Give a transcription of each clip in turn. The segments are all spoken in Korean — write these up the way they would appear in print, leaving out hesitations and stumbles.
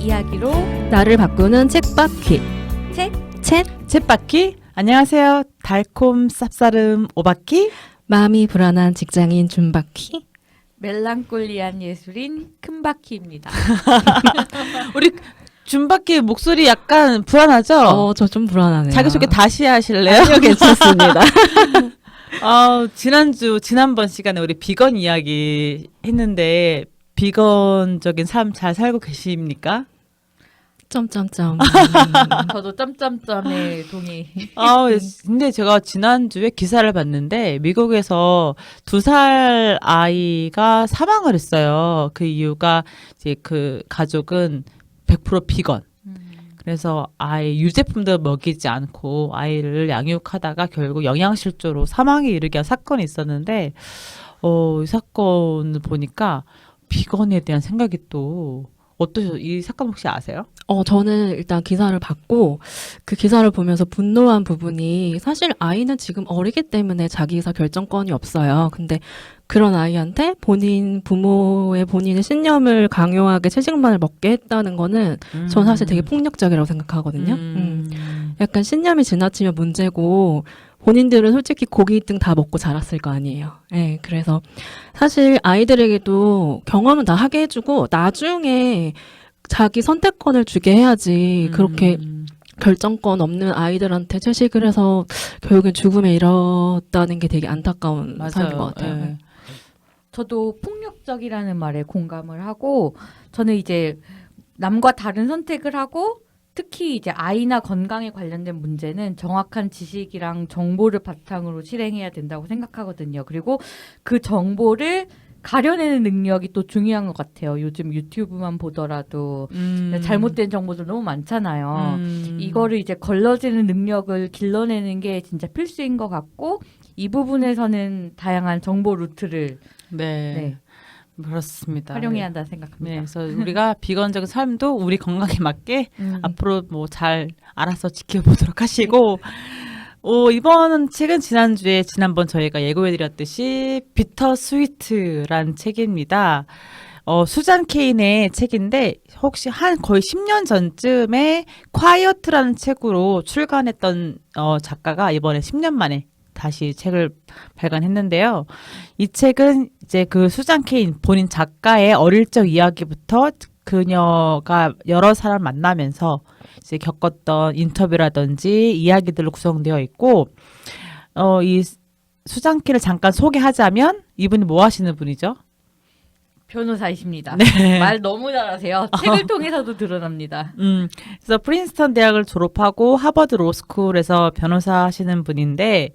이야기로 나를 바꾸는 책바퀴. 챗바퀴 안녕하세요. 달콤 쌉싸름 오바퀴. 마음이 불안한 직장인 준바퀴. 멜랑콜리한 예술인 큰바퀴입니다. 우리 준바퀴 목소리 약간 불안하죠? 저 좀 불안하네요. 자기소개 다시 하실래요? 아니요, 괜찮습니다. 지난번 시간에 우리 비건 이야기 했는데 비건적인 삶 잘 살고 계십니까? 점점점. 저도 점점점에 동의. 근데 제가 지난주에 기사를 봤는데 미국에서 2살 아이가 사망을 했어요. 그 이유가 이제 그 가족은 100% 비건. 그래서 아이 유제품도 먹이지 않고 아이를 양육하다가 결국 영양실조로 사망에 이르게 한 사건이 있었는데 이 사건을 보니까 비건에 대한 생각이 또 어떠셔? 이 사건 혹시 아세요? 저는 일단 기사를 봤고 그 기사를 보면서 분노한 부분이 사실 아이는 지금 어리기 때문에 자기 의사 결정권이 없어요. 근데 그런 아이한테 본인의 신념을 강요하게 채식만을 먹게 했다는 거는 전 사실 되게 폭력적이라고 생각하거든요. 약간 신념이 지나치면 문제고 본인들은 솔직히 고기 등 다 먹고 자랐을 거 아니에요. 네, 그래서 사실 아이들에게도 경험은 다 하게 해주고 나중에 자기 선택권을 주게 해야지 그렇게 결정권 없는 아이들한테 채식을 해서 결국엔 죽음에 이르렀다는 게 되게 안타까운 삶인 것 같아요. 네. 저도 폭력적이라는 말에 공감을 하고 저는 이제 남과 다른 선택을 하고 특히 이제 아이나 건강에 관련된 문제는 정확한 지식이랑 정보를 바탕으로 실행해야 된다고 생각하거든요. 그리고 그 정보를 가려내는 능력이 또 중요한 것 같아요. 요즘 유튜브만 보더라도 잘못된 정보들 너무 많잖아요. 이거를 이제 걸러지는 능력을 길러내는 게 진짜 필수인 것 같고 이 부분에서는 다양한 정보 루트를 네. 그렇습니다. 활용해야 한다 생각합니다. 네, 그래서 우리가 비건적인 삶도 우리 건강에 맞게 앞으로 뭐 잘 알아서 지켜보도록 하시고 이번 책은 지난번 저희가 예고해드렸듯이 비터 스위트란 책입니다. 수잔 케인의 책인데 혹시 거의 10년 전쯤에 콰이어트라는 책으로 출간했던 작가가 이번에 10년 만에 다시 책을 발간했는데요. 이 책은 이제 그 수잔 케인 본인 작가의 어릴 적 이야기부터 그녀가 여러 사람 만나면서 이제 겪었던 인터뷰라든지 이야기들로 구성되어 있고, 이 수잔 케인을 잠깐 소개하자면 이분이 뭐 하시는 분이죠? 변호사이십니다. 네. 말 너무 잘하세요. 책을 통해서도 드러납니다. 그래서 프린스턴 대학을 졸업하고 하버드 로스쿨에서 변호사 하시는 분인데,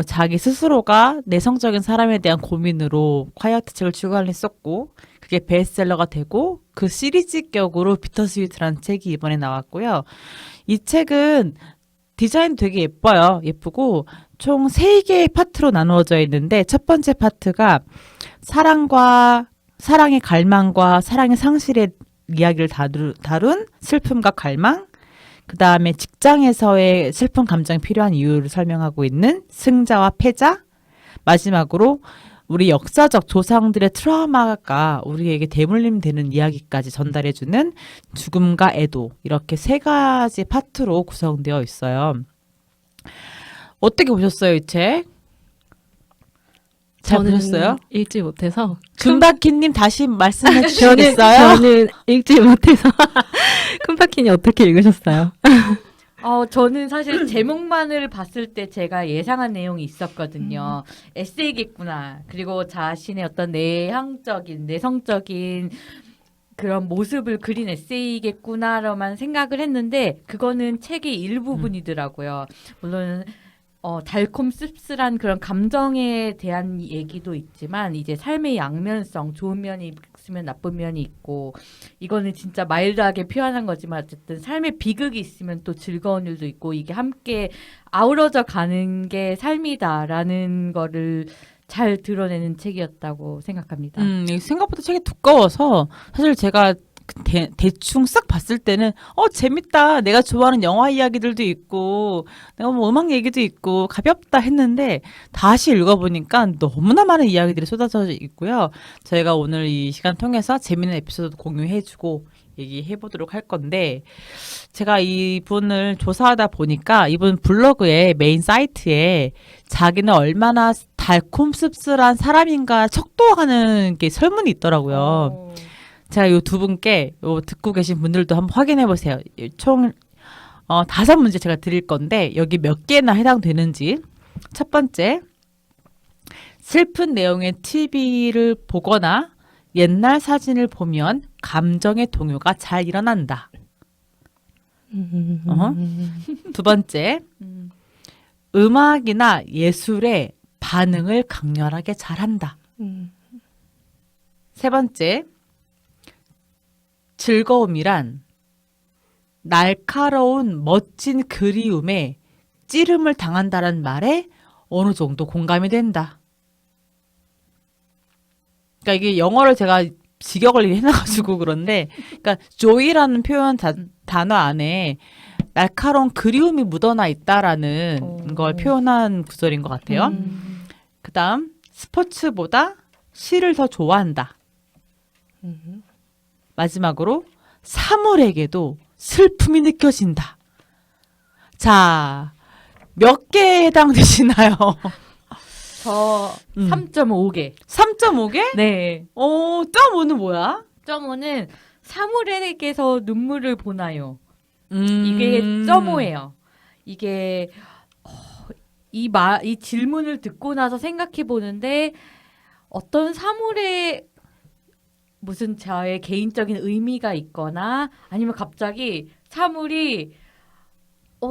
자기 스스로가 내성적인 사람에 대한 고민으로 콰이어트 책을 출간했었고, 그게 베스트셀러가 되고, 그 시리즈격으로 비터 스위트라는 책이 이번에 나왔고요. 이 책은 디자인 되게 예뻐요. 예쁘고, 총 3개의 파트로 나누어져 있는데, 첫 번째 파트가 사랑의 갈망과 사랑의 상실의 이야기를 다룬 슬픔과 갈망, 그 다음에 직장에서의 슬픈 감정이 필요한 이유를 설명하고 있는 승자와 패자, 마지막으로 우리 역사적 조상들의 트라우마가 우리에게 대물림되는 이야기까지 전달해주는 죽음과 애도, 이렇게 3가지 파트로 구성되어 있어요. 어떻게 보셨어요, 이 책? 잘 보셨어요? 읽지 못해서. 준바퀴님 다시 말씀해 주시겠어요? 저는 읽지 못해서. 큰바퀴니 어떻게 읽으셨어요? 저는 사실 제목만을 봤을 때 제가 예상한 내용이 있었거든요. 에세이겠구나. 그리고 자신의 어떤 내성적인 그런 모습을 그린 에세이겠구나로만 생각을 했는데 그거는 책의 일부분이더라고요. 물론 달콤 씁쓸한 그런 감정에 대한 얘기도 있지만 이제 삶의 양면성, 좋은 면이 있으면 나쁜 면이 있고 이거는 진짜 마일드하게 표현한 거지만 어쨌든 삶의 비극이 있으면 또 즐거운 일도 있고 이게 함께 아우러져 가는 게 삶이다라는 거를 잘 드러내는 책이었다고 생각합니다. 생각보다 책이 두꺼워서 사실 제가 대충 싹 봤을 때는 재밌다. 내가 좋아하는 영화 이야기들도 있고 내가 뭐 음악 얘기도 있고 가볍다 했는데 다시 읽어보니까 너무나 많은 이야기들이 쏟아져 있고요. 저희가 오늘 이 시간 통해서 재밌는 에피소드 공유해주고 얘기해보도록 할 건데 제가 이분을 조사하다 보니까 이분 블로그에 메인 사이트에 자기는 얼마나 달콤 씁쓸한 사람인가 척도하는 게 설문이 있더라고요. 제가 이 두 분께 듣고 계신 분들도 한번 확인해 보세요. 총 5문제 제가 드릴 건데 여기 몇 개나 해당되는지. 첫 번째, 슬픈 내용의 TV를 보거나 옛날 사진을 보면 감정의 동요가 잘 일어난다. 두 번째, 음악이나 예술에 반응을 강렬하게 잘한다. 세 번째, 즐거움이란 날카로운 멋진 그리움에 찌름을 당한다는 말에 어느 정도 공감이 된다. 그러니까 이게 영어를 제가 직역을 해놔가지고 그런데, 그러니까 joy라는 표현 단어 안에 날카로운 그리움이 묻어나 있다라는 걸 표현한 구절인 것 같아요. 그다음 스포츠보다 시를 더 좋아한다. 마지막으로 사물에게도 슬픔이 느껴진다. 자, 몇 개에 해당되시나요? 저 3.5개. 3.5개? 네. .5는 뭐야? 3.5는 사물에게서 눈물을 보나요? 이게 이게 3.5예요. 이게 이 질문을 듣고 나서 생각해 보는데 어떤 사물에 무슨 저의 개인적인 의미가 있거나 아니면 갑자기 사물이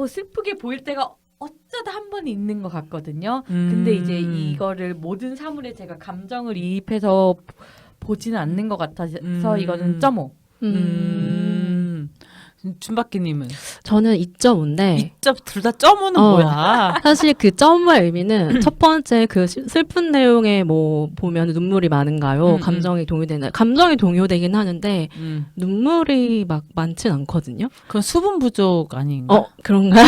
슬프게 보일 때가 어쩌다 한 번 있는 것 같거든요. 근데 이제 이거를 모든 사물에 제가 감정을 이입해서 보지는 않는 것 같아서 이거는 0.5. 준박기님은? 저는 2.5인데 둘 다 .5는 뭐야? 사실 그 점의 의미는 첫 번째 그 슬픈 내용에 뭐 보면 눈물이 많은가요? 감정이 동요되나요? 감정이 동요되긴 하는데 눈물이 막 많진 않거든요. 그건 수분 부족 아닌가? 그런가요?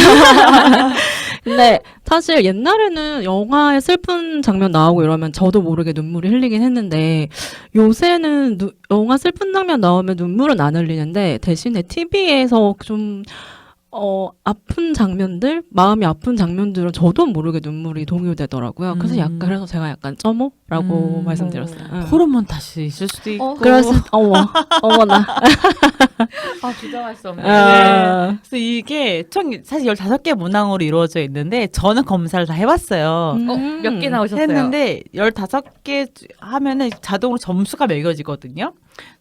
근데 사실 옛날에는 영화에 슬픈 장면 나오고 이러면 저도 모르게 눈물이 흘리긴 했는데 요새는 영화 슬픈 장면 나오면 눈물은 안 흘리는데 대신에 TV에서 좀 아픈 장면들, 마음이 아픈 장면들은 저도 모르게 눈물이 동요되더라고요. 그래서 그래서 제가 약간 0.5라고 말씀드렸어요. 호르몬 탓이 있을 수도 있고. 어머나. 주장할 수 없네. 그래서 이게 총 사실 15개 문항으로 이루어져 있는데 저는 검사를 다 해봤어요. 몇 개 나오셨어요? 했는데 15개 하면은 자동으로 점수가 매겨지거든요.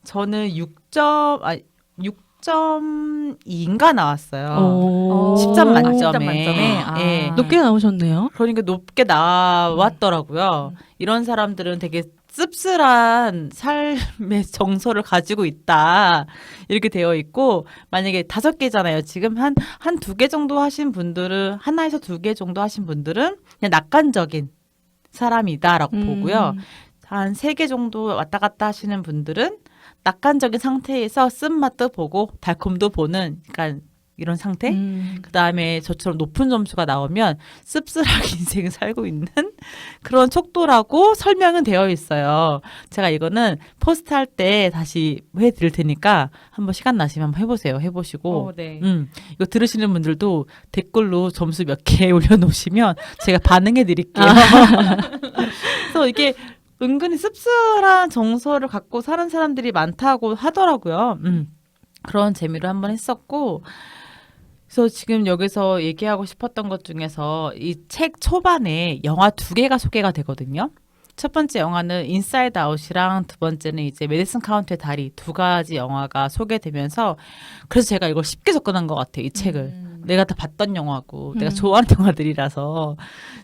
저는 6.2인가 나왔어요. 10점 만점에. 10점 만점에. 예. 높게 나오셨네요. 그러니까 높게 나왔더라고요. 이런 사람들은 되게 씁쓸한 삶의 정서를 가지고 있다. 이렇게 되어 있고, 만약에 5개잖아요. 지금 한 2개 정도 하신 분들은, 하나에서 2개 정도 하신 분들은 그냥 낙관적인 사람이다라고 보고요. 한 3개 정도 왔다 갔다 하시는 분들은 낙관적인 상태에서 쓴맛도 보고 달콤도 보는, 그러니까 이런 상태. 그 다음에 저처럼 높은 점수가 나오면 씁쓸하게 인생을 살고 있는 그런 척도라고 설명은 되어 있어요. 제가 이거는 포스트 할 때 다시 해드릴 테니까 한번 시간 나시면 한번 해보세요. 해보시고. 네. 이거 들으시는 분들도 댓글로 점수 몇 개 올려놓으시면 제가 반응해 드릴게요. 그래서 이게 은근히 씁쓸한 정서를 갖고 사는 사람들이 많다고 하더라고요. 그런 재미로 한번 했었고, 그래서 지금 여기서 얘기하고 싶었던 것 중에서 이 책 초반에 영화 2개가 소개가 되거든요. 첫 번째 영화는 인사이드 아웃이랑 두 번째는 이제 메디슨 카운티의 다리, 2가지 영화가 소개되면서 그래서 제가 이걸 쉽게 접근한 것 같아요. 이 책을. 내가 다 봤던 영화고 내가 좋아하는 영화들이라서.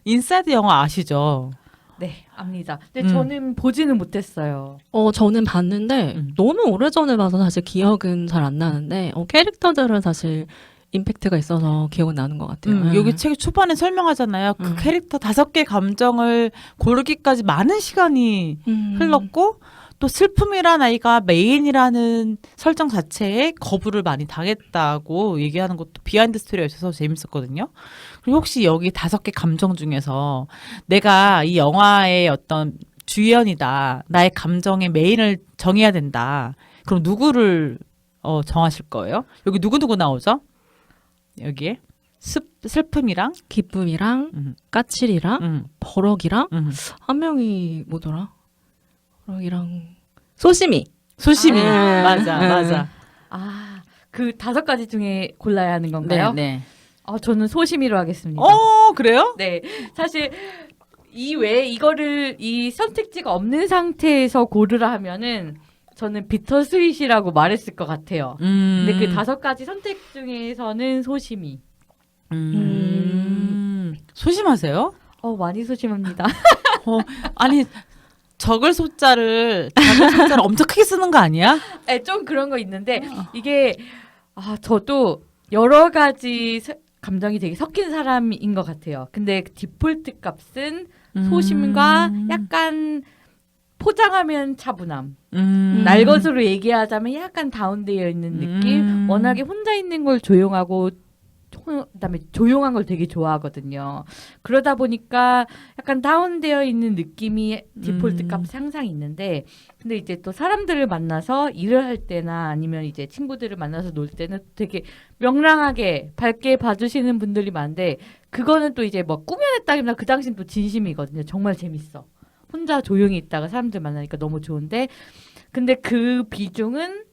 인사이드 영화 아시죠? 네, 압니다. 근데 저는 보지는 못했어요. 저는 봤는데 너무 오래전에 봐서 사실 기억은 잘 안 나는데 캐릭터들은 사실 임팩트가 있어서 기억은 나는 것 같아요. 여기 책 초반에 설명하잖아요. 그 캐릭터 5개 감정을 고르기까지 많은 시간이 흘렀고 또 슬픔이란 아이가 메인이라는 설정 자체에 거부를 많이 당했다고 얘기하는 것도 비하인드 스토리가 있어서 재밌었거든요. 그리고 혹시 여기 5개 감정 중에서 내가 이 영화의 어떤 주연이다, 나의 감정의 메인을 정해야 된다. 그럼 누구를 정하실 거예요? 여기 누구 나오죠? 여기에 슬픔이랑 기쁨이랑 음, 까칠이랑 버럭이랑 음. 한 명이 뭐더라? 버럭이랑 소심이. 소심이 아. 맞아. 아, 그 5가지 중에 골라야 하는 건가요? 네. 저는 소심이로 하겠습니다. 그래요? 네, 사실 이 외에 이 선택지가 없는 상태에서 고르라 하면은 저는 비터스윗이라고 말했을 것 같아요. 근데 그 5가지 선택 중에서는 소심이. 소심하세요? 많이 소심합니다. 아니 작은 소자를 엄청 크게 쓰는 거 아니야? 네, 좀 그런 거 있는데 이게 저도 여러 가지 감정이 되게 섞인 사람인 것 같아요. 근데 디폴트 값은 소심과 약간 포장하면 차분함. 날 것으로 얘기하자면 약간 다운되어 있는 느낌. 워낙에 혼자 있는 걸 조용하고 그다음에 조용한 걸 되게 좋아하거든요. 그러다 보니까 약간 다운되어 있는 느낌이 디폴트 값이 항상 있는데 근데 이제 또 사람들을 만나서 일을 할 때나 아니면 이제 친구들을 만나서 놀 때는 되게 명랑하게 밝게 봐주시는 분들이 많은데 그거는 또 이제 뭐 꾸며냈다기보다 그 당시는 또 진심이거든요. 정말 재밌어. 혼자 조용히 있다가 사람들 만나니까 너무 좋은데 근데 그 비중은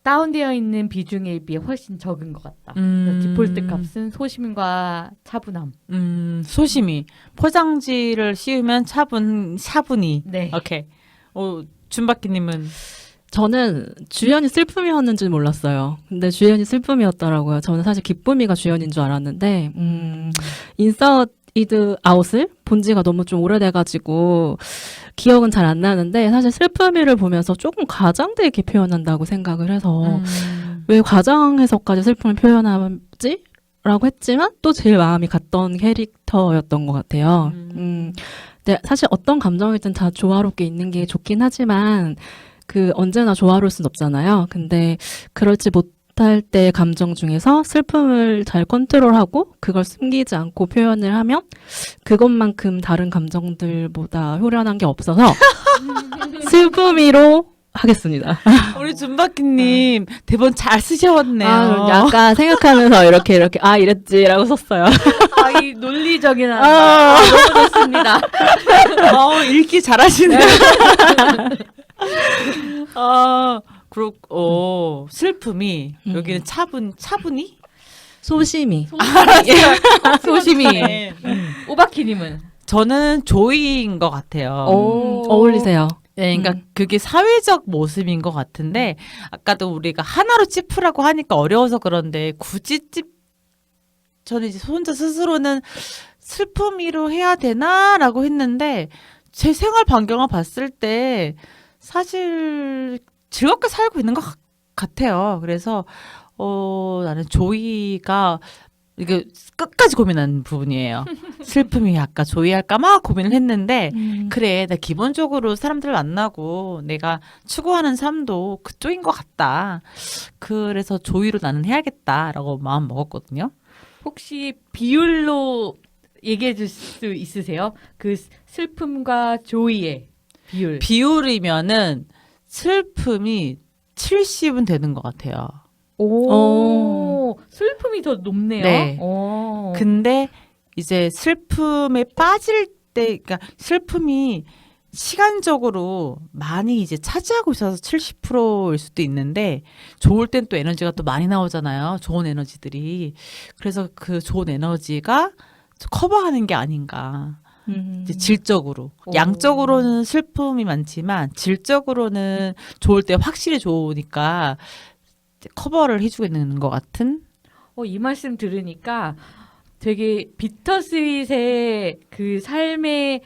다운되어 있는 비중에 비해 훨씬 적은 것 같다. 그래서 디폴트 값은 소심과 차분함. 소심이 포장지를 씌우면 차분히. 네. 오케이. 준바퀴님은 저는 주연이 슬픔이었는지 몰랐어요. 근데 주연이 슬픔이었더라고요. 저는 사실 기쁨이가 주연인 줄 알았는데 인사이드 아웃을 본 지가 너무 좀 오래돼가지고 기억은 잘 안 나는데 사실 슬픔이를 보면서 조금 과장되게 표현한다고 생각을 해서 왜 과장해서까지 슬픔을 표현하지? 라고 했지만 또 제일 마음이 갔던 캐릭터였던 것 같아요. 근데 사실 어떤 감정이든 다 조화롭게 있는 게 좋긴 하지만 언제나 조화로울 순 없잖아요. 근데 그렇지 못할 때의 감정 중에서 슬픔을 잘 컨트롤하고 그걸 숨기지 않고 표현을 하면 그것만큼 다른 감정들보다 효련한 게 없어서 슬픔이로 하겠습니다. 우리 준바퀴님 대본 잘 쓰셨네요. 약간 생각하면서 이렇게 이랬지라고 썼어요. 이 논리적인 너무 좋습니다. 읽기 잘하시네요. 슬픔이 여기는 차분히 소심이. 소심이. 네. 오바키님은 저는 조이인 것 같아요. 어울리세요. 네, 그러니까 그게 사회적 모습인 것 같은데 아까도 우리가 하나로 찝으라고 하니까 어려워서 그런데 굳이 저는 이제 혼자 스스로는 슬픔이로 해야 되나라고 했는데 제 생활 반경을 봤을 때 사실 즐겁게 살고 있는 것 같아요. 그래서 나는 조이가 이게 끝까지 고민한 부분이에요. 슬픔이 아까 조이할까 막 고민을 했는데 그래 나 기본적으로 사람들 만나고 내가 추구하는 삶도 그쪽인 것 같다. 그래서 조이로 나는 해야겠다라고 마음 먹었거든요. 혹시 비율로 얘기해 줄 수 있으세요? 그 슬픔과 조이의 비율. 비율이면은 슬픔이 70은 되는 것 같아요. 슬픔이 더 높네요. 네. 근데 이제 슬픔에 빠질 때, 그러니까 슬픔이 시간적으로 많이 이제 차지하고 있어서 70%일 수도 있는데 좋을 땐 또 에너지가 또 많이 나오잖아요. 좋은 에너지들이. 그래서 그 좋은 에너지가 커버하는 게 아닌가. 이제 질적으로. 양적으로는 슬픔이 많지만 질적으로는 좋을 때 확실히 좋으니까 커버를 해주고 있는 것 같은? 이 말씀 들으니까 되게 비터스윗의 그 삶에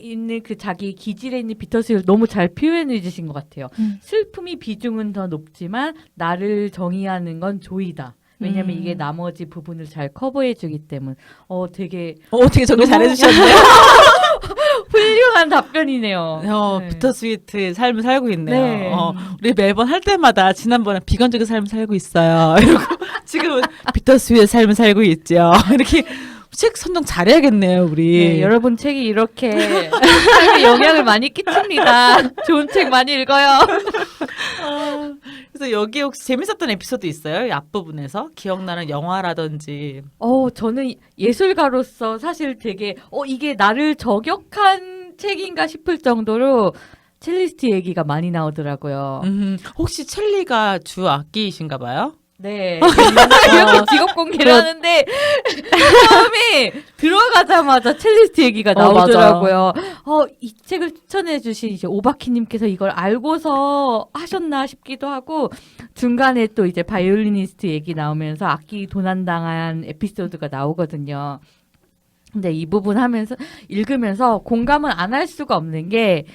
있는 그 자기 기질에 있는 비터스윗을 너무 잘 표현해 주신 것 같아요. 슬픔이 비중은 더 높지만 나를 정의하는 건 조이다. 왜냐면 이게 나머지 부분을 잘 커버해 주기 때문에 되게 어떻게 정리 잘해주셨네요. 훌륭한 답변이네요. 네. 비터스위트의 삶을 살고 있네요. 네. 우리 매번 할 때마다 지난번에 비건적인 삶을 살고 있어요. 이러고 지금은 비터스위트의 삶을 살고 있죠. 이렇게 책 선정 잘해야겠네요, 우리. 네, 여러분 책이 이렇게 삶에 영향을 많이 끼칩니다. 좋은 책 많이 읽어요. 그래서 여기 혹시 재밌었던 에피소드 있어요? 이 앞부분에서 기억나는 영화라든지. 저는 예술가로서 사실 되게 이게 나를 저격한 책인가 싶을 정도로 첼리스트 얘기가 많이 나오더라고요. 혹시 첼리가 주 악기이신가 봐요? 네. 이렇게 직업 공개를 하는데 처음에 들어가자마자 첼리스트 얘기가 나오더라고요. 이 책을 추천해 주신 이제 오바키님께서 이걸 알고서 하셨나 싶기도 하고 중간에 또 이제 바이올리니스트 얘기 나오면서 악기 도난당한 에피소드가 나오거든요. 근데 이 부분 읽으면서 공감은 안 할 수가 없는 게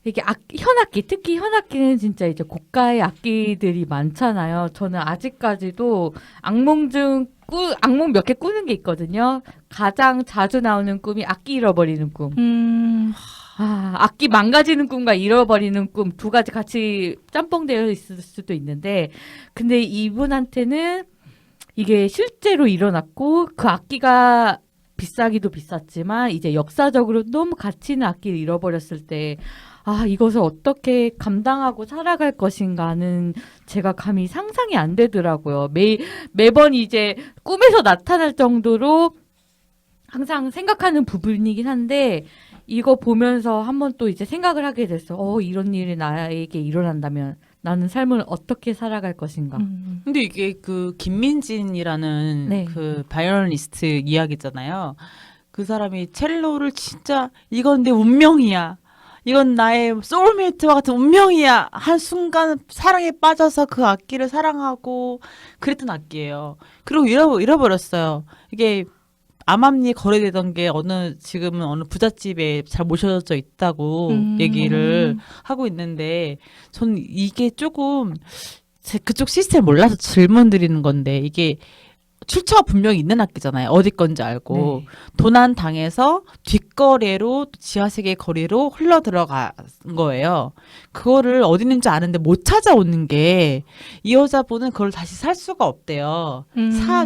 이게 현악기, 특히 현악기는 진짜 이제 고가의 악기들이 많잖아요. 저는 아직까지도 악몽 몇 개 꾸는 게 있거든요. 가장 자주 나오는 꿈이 악기 잃어버리는 꿈. 악기 망가지는 꿈과 잃어버리는 꿈 두 가지 같이 짬뽕되어 있을 수도 있는데, 근데 이분한테는 이게 실제로 일어났고, 그 악기가 비싸기도 비쌌지만, 이제 역사적으로 너무 가치 있는 악기를 잃어버렸을 때, 이것을 어떻게 감당하고 살아갈 것인가는 제가 감히 상상이 안 되더라고요. 매번 이제 꿈에서 나타날 정도로 항상 생각하는 부분이긴 한데, 이거 보면서 한번 또 이제 생각을 하게 됐어. 이런 일이 나에게 일어난다면 나는 삶을 어떻게 살아갈 것인가. 근데 이게 그 김민진이라는 네. 그 바이올리니스트 이야기잖아요. 그 사람이 첼로를 진짜 이건 내 운명이야. 이건 나의 소울메이트와 같은 운명이야. 한 순간 사랑에 빠져서 그 악기를 사랑하고 그랬던 악기예요. 그리고 잃어버렸어요. 이게 암암리에 거래되던 게 지금은 어느 부잣집에 잘 모셔져 있다고 얘기를 하고 있는데, 전 이게 조금 그쪽 시스템 몰라서 질문 드리는 건데, 이게 출처가 분명히 있는 악기잖아요. 어디 건지 알고. 네. 도난 당해서 뒷거래로 지하세계 거리로 흘러 들어간 거예요. 그거를 어디 있는지 아는데 못 찾아오는 게, 이 여자분은 그걸 다시 살 수가 없대요.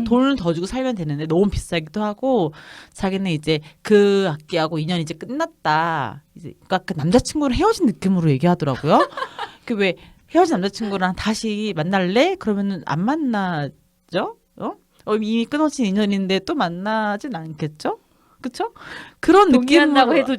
돈을 더 주고 살면 되는데 너무 비싸기도 하고, 자기는 이제 그 악기하고 인연이 이제 끝났다. 이제 그러니까 그 남자친구랑 헤어진 느낌으로 얘기하더라고요. 그 왜 헤어진 남자친구랑 다시 만날래? 그러면은 안 만나죠? 이미 끊어진 인연인데 또 만나진 않겠죠? 그쵸? 그런 동의한다고 느낌으로.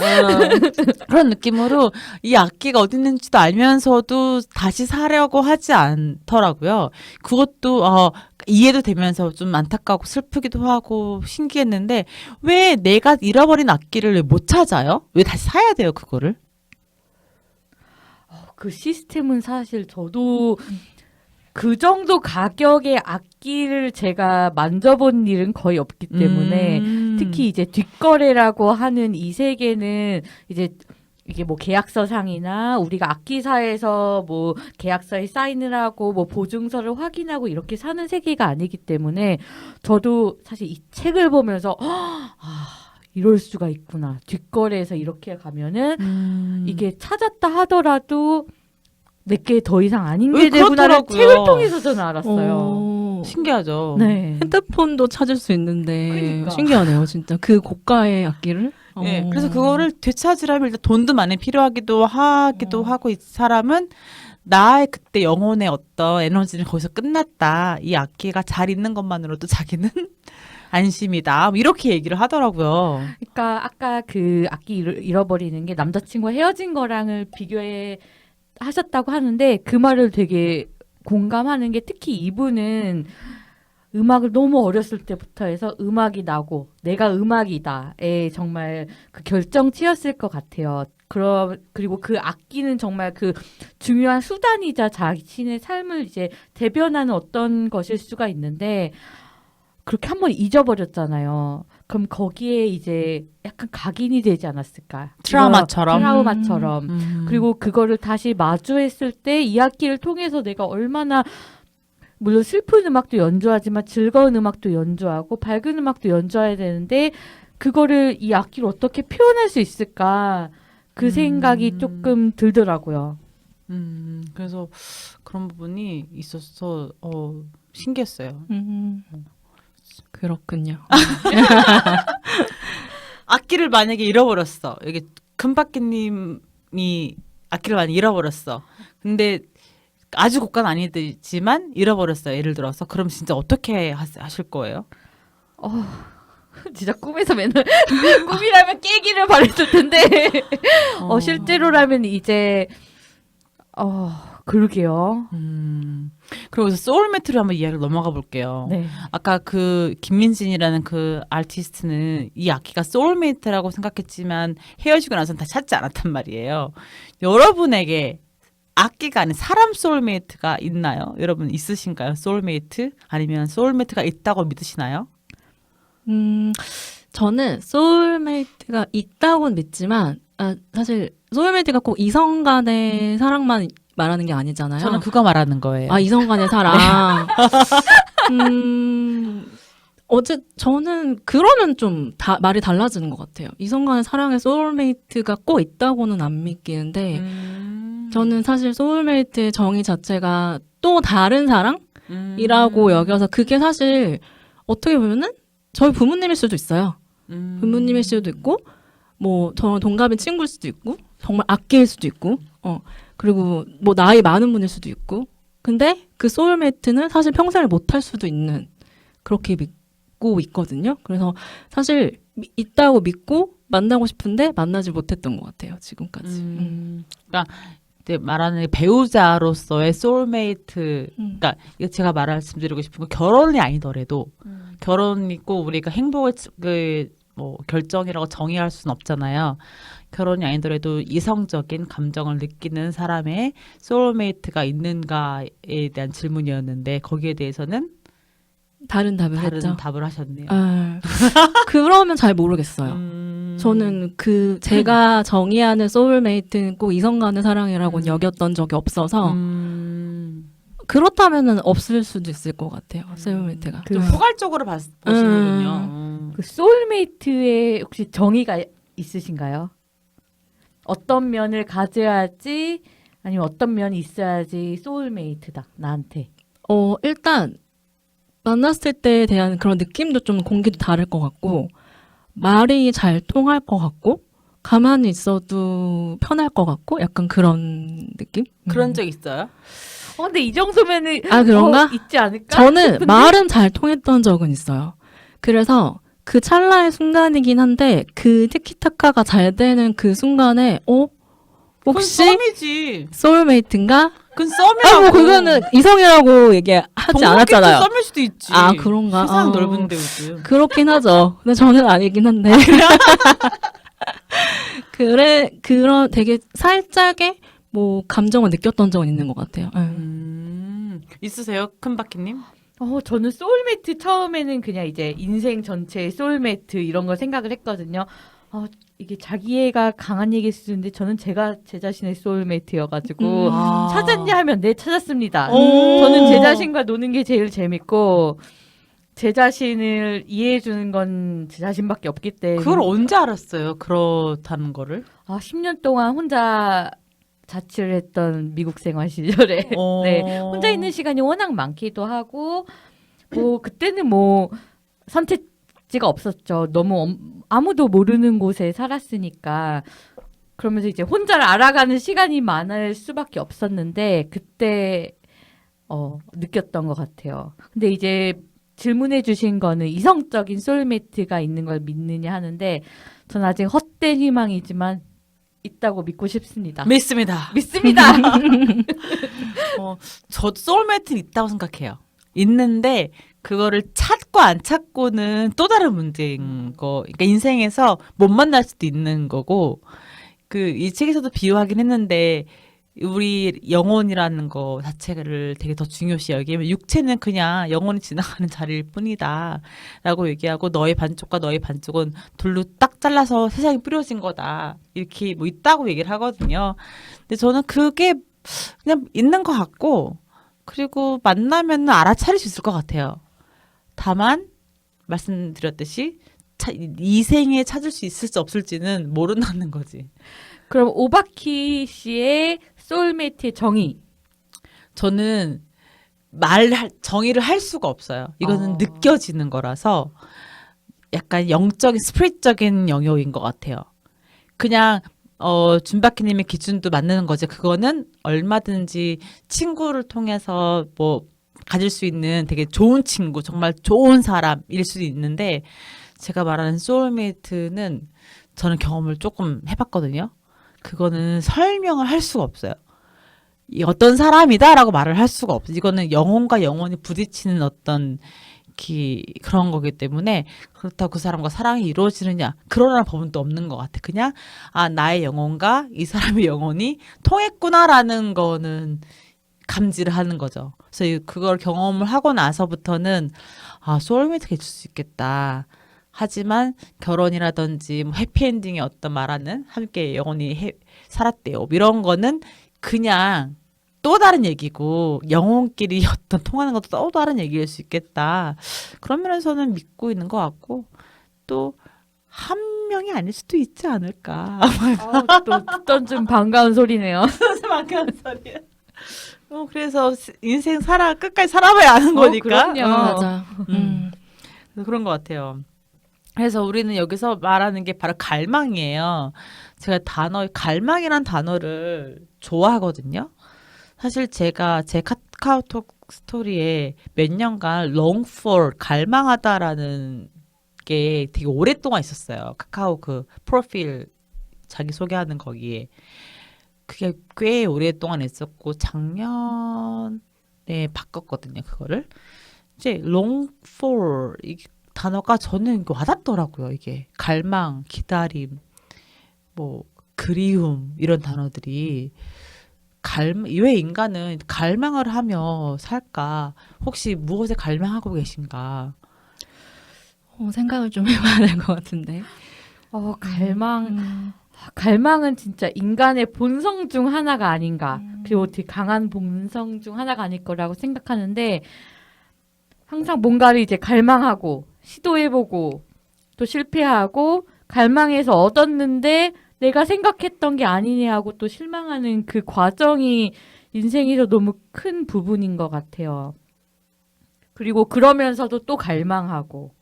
해도 그런 느낌으로 이 악기가 어디 있는지도 알면서도 다시 사려고 하지 않더라고요. 그것도 이해도 되면서 좀 안타깝고 슬프기도 하고 신기했는데, 왜 내가 잃어버린 악기를 왜 못 찾아요? 왜 다시 사야 돼요, 그거를? 그 시스템은 사실 저도 그 정도 가격의 악기를 제가 만져본 일은 거의 없기 때문에 특히 이제 뒷거래라고 하는 이 세계는 이제 이게 뭐 계약서상이나 우리가 악기사에서 뭐 계약서에 사인을 하고 뭐 보증서를 확인하고 이렇게 사는 세계가 아니기 때문에 저도 사실 이 책을 보면서 이럴 수가 있구나. 뒷거래에서 이렇게 가면은 이게 찾았다 하더라도 내게 더 이상 아닌 게 되구나를 책을 통해서 저는 알았어요. 신기하죠. 네. 핸드폰도 찾을 수 있는데 그러니까. 신기하네요, 진짜. 그 고가의 악기를. 네, 그래서 그거를 되찾으려면 일단 돈도 많이 필요하기도 하고, 이 사람은 나의 그때 영혼의 어떤 에너지는 거기서 끝났다. 이 악기가 잘 있는 것만으로도 자기는 안심이다. 이렇게 얘기를 하더라고요. 그러니까 아까 그 악기 잃어버리는 게 남자친구와 헤어진 거랑을 비교해 하셨다고 하는데 그 말을 되게 공감하는 게, 특히 이분은 음악을 너무 어렸을 때부터 해서 음악이 나고 내가 음악이다에 정말 그 결정치였을 것 같아요. 그리고 그 악기는 정말 그 중요한 수단이자 자신의 삶을 이제 대변하는 어떤 것일 수가 있는데, 그렇게 한번 잊어버렸잖아요. 그럼 거기에 이제 약간 각인이 되지 않았을까? 트라우마처럼. 그리고 그거를 다시 마주했을 때 이 악기를 통해서 내가 얼마나, 물론 슬픈 음악도 연주하지만 즐거운 음악도 연주하고 밝은 음악도 연주해야 되는데, 그거를 이 악기로 어떻게 표현할 수 있을까 그 생각이 조금 들더라고요. 그래서 그런 부분이 있어서 신기했어요. 그렇군요. 악기를 만약에 잃어버렸어. 여기 큰바퀴님이 악기를 많이 잃어버렸어. 근데 아주 고가는 아니지만 잃어버렸어요. 예를 들어서 그럼 진짜 어떻게 하실 거예요? 진짜 꿈에서 맨날 꿈이라면 깨기를 바랬을 텐데 실제로라면 이제 그러게요. 그리고 소울매트로 한번 이야기를 넘어가 볼게요. 네. 아까 그 김민진이라는 그 아티스트는 이 악기가 소울메이트라고 생각했지만 헤어지고 나서는 다 찾지 않았단 말이에요. 여러분에게 악기가 아닌 사람 소울메이트가 있나요? 여러분 있으신가요? 소울메이트? 아니면 소울메이트가 있다고 믿으시나요? 저는 소울메이트가 있다고는 믿지만 사실 소울메이트가 꼭 이성 간의 사랑만 말하는 게 아니잖아요. 저는 그거 말하는 거예요. 이성 간의 사랑. 저는 그러면 좀 말이 달라지는 것 같아요. 이성 간의 사랑에 소울메이트가 꼭 있다고는 안 믿기는데 저는 사실 소울메이트의 정의 자체가 또 다른 사랑이라고 여겨서 그게 사실 어떻게 보면은 저희 부모님일 수도 있어요. 부모님일 수도 있고 뭐 저랑 동갑인 친구일 수도 있고 정말 악기일 수도 있고 그리고 뭐 나이 많은 분일 수도 있고 근데 그 소울메이트는 사실 평생을 못할 수도 있는 그렇게 믿고 있거든요. 그래서 사실 있다고 믿고 만나고 싶은데 만나지 못했던 것 같아요. 지금까지. 그러니까 말하는 배우자로서의 소울메이트, 그러니까 이거 제가 말씀드리고 싶은 건 결혼이 아니더라도 결혼이 꼭 우리가 행복을 뭐 결정이라고 정의할 수는 없잖아요. 결혼이 아니더라도 이성적인 감정을 느끼는 사람의 소울메이트가 있는가에 대한 질문이었는데 거기에 대해서는 다른 답을 했죠. 답을 하셨네요. 그러면 잘 모르겠어요. 저는 제가 정의하는 소울메이트는 꼭 이성 간의 사랑이라고는 여겼던 적이 없어서 그렇다면은 없을 수도 있을 것 같아요. 소울메이트가. 좀 포괄적으로 보시는군요. 그 소울메이트의 혹시 정의가 있으신가요? 어떤 면을 가져야지 아니면 어떤 면이 있어야지 소울메이트다 나한테. 일단 만났을 때에 대한 그런 느낌도 좀 공기도 다를 것 같고 말이 잘 통할 것 같고 가만히 있어도 편할 것 같고 약간 그런 느낌? 그런 적 있어요? 근데 이 정도면은 그런가? 있지 않을까? 저는 싶은데? 말은 잘 통했던 적은 있어요. 그래서 그 찰나의 순간이긴 한데 그 티키타카가 잘 되는 그 순간에 혹시 그건 썸이지. 소울메이트인가? 그건 썸이라고. 뭐 그거는 이성이라고 얘기하지 않았잖아요. 썸일 수도 있지. 그런가? 세상 넓은데 요즘. 그렇긴 하죠. 근데 저는 아니긴 한데. 그런 되게 살짝의 뭐 감정을 느꼈던 적은 있는 것 같아요. 있으세요, 큰바퀴님? 저는 소울메이트 처음에는 그냥 이제 인생 전체의 소울메이트 이런 걸 생각을 했거든요. 이게 자기애가 강한 얘기일 수 있는데 저는 제가 제 자신의 소울메이트여가지고 찾았냐 하면 네 찾았습니다. 저는 제 자신과 노는 게 제일 재밌고 제 자신을 이해해주는 건 제 자신밖에 없기 때문에. 그걸 언제 알았어요? 그렇다는 거를? 10년 동안 혼자 자취를 했던 미국 생활 시절에 네, 혼자 있는 시간이 워낙 많기도 하고 뭐 그때는 뭐 선택지가 없었죠. 너무 아무도 모르는 곳에 살았으니까. 그러면서 이제 혼자를 알아가는 시간이 많을 수밖에 없었는데 그때 느꼈던 것 같아요. 근데 이제 질문해 주신 거는 이성적인 소울메이트가 있는 걸 믿느냐 하는데 전 아직 헛된 희망이지만 있다고 믿고 싶습니다. 믿습니다. 믿습니다. 저도 소울메이트는 있다고 생각해요. 있는데 그거를 찾고 안 찾고는 또 다른 문제인 거. 그러니까 인생에서 못 만날 수도 있는 거고 이 책에서도 비유하긴 했는데 우리 영혼이라는 거 자체를 되게 더 중요시 여기면 육체는 그냥 영혼이 지나가는 자리일 뿐이다 라고 얘기하고 너의 반쪽과 너의 반쪽은 둘로 딱 잘라서 세상에 뿌려진 거다 이렇게 뭐 있다고 얘기를 하거든요. 근데 저는 그게 그냥 있는 것 같고 그리고 만나면 알아차릴 수 있을 것 같아요. 다만 말씀드렸듯이 이 생에 찾을 수 있을지 없을지는 모른다는 거지. 그럼 오바키 씨의 소울메이트의 정의. 저는 정의를 할 수가 없어요. 이거는 어. 느껴지는 거라서 약간 영적인 스피릿적인 영역인 것 같아요. 그냥 준바키님의 기준도 맞는 거지. 그거는 얼마든지 친구를 통해서 뭐 가질 수 있는 되게 좋은 친구, 정말 좋은 사람일 수도 있는데 제가 말하는 소울메이트는 저는 경험을 조금 해봤거든요. 그거는 설명을 할 수가 없어요. 이 어떤 사람이다라고 말을 할 수가 없어요. 이거는 영혼과 영혼이 부딪히는 어떤 그런 거기 때문에 그렇다고 그 사람과 사랑이 이루어지느냐 그러나 법은 또 없는 것 같아. 그냥 나의 영혼과 이 사람의 영혼이 통했구나라는 거는 감지를 하는 거죠. 그래서 그걸 경험을 하고 나서부터는 소울메이트가 있을 수 있겠다. 하지만 결혼이라든지 뭐 해피엔딩의 어떤 말하는 함께 영혼이 살았대요. 이런 거는 그냥 또 다른 얘기고 영혼끼리 어떤 통하는 것도 또 다른 얘기일 수 있겠다. 그런 면에서는 믿고 있는 것 같고 또 한 명이 아닐 수도 있지 않을까. 또 듣던 좀 반가운 소리네요. 반가운 소리야. 그래서 인생 끝까지 살아봐야 아는 거니까. 그럼요. 맞아. 그런 것 같아요. 그래서 우리는 여기서 말하는 게 바로 갈망이에요. 제가 갈망이란 단어를 좋아하거든요. 사실 제가 제 카카오톡 스토리에 몇 년간 long for 갈망하다라는 게 되게 오랫동안 있었어요. 카카오 그 프로필 자기 소개하는 거기에. 그게 꽤 오랫동안 있었고 작년에 바꿨거든요. 그거를. 이제 long for 이 단어가 저는 와닿더라고요. 이게 갈망, 기다림, 뭐 그리움 이런 단어들이 왜 인간은 갈망을 하며 살까? 혹시 무엇에 갈망하고 계신가? 생각을 좀 해봐야 될 것 같은데. 갈망은 진짜 인간의 본성 중 하나가 아닌가. 그리고 되게 강한 본성 중 하나가 아닐 거라고 생각하는데 항상 뭔가를 이제 갈망하고 시도해보고 또 실패하고 갈망해서 얻었는데 내가 생각했던 게 아니네 하고 또 실망하는 그 과정이 인생에서 너무 큰 부분인 것 같아요. 그리고 그러면서도 또 갈망하고.